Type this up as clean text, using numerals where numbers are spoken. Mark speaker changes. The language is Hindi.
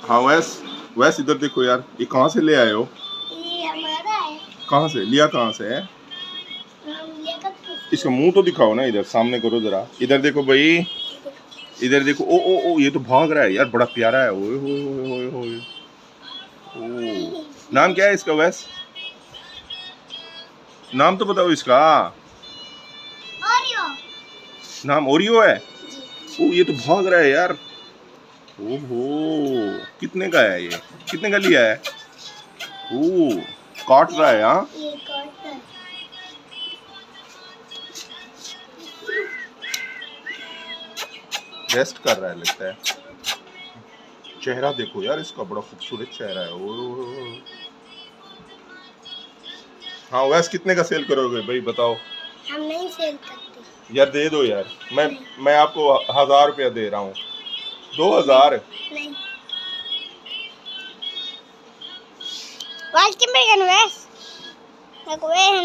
Speaker 1: हाँ वैस इधर देखो यार, ये कहाँ से ले आए हो?
Speaker 2: ये हमारा है।
Speaker 1: कहाँ से लिया, कहाँ से है?
Speaker 2: लिया कब से?
Speaker 1: इसका मुंह तो दिखाओ ना, इधर सामने करो जरा, इधर देखो भाई, इधर देखो। ओ ओ ओ, ये तो भाग रहा है यार, बड़ा प्यारा है। ओए होए होए होए होए। ओ, नाम क्या है इसका वैस? नाम तो बताओ इसका।
Speaker 2: ओरियो।
Speaker 1: नाम ओरियो है?
Speaker 2: जी।
Speaker 1: ओ, ये तो भाग रहा है यार। ओहो, कितने का है ये? कितने का लिया है? ओ, काट रहा है। हाँ,
Speaker 2: ये काटता है।
Speaker 1: रेस्ट कर रहा है लगता है। चेहरा देखो यार इसका, बड़ा खूबसूरत चेहरा है। ओ, हाँ वैस कितने का सेल करोगे भाई, बताओ?
Speaker 2: हम नहीं सेल करते।
Speaker 1: यार दे दो यार, मैं आपको 1000 रुपया दे रहा हूँ। 2000?
Speaker 2: नहीं। Welcome back, Wes.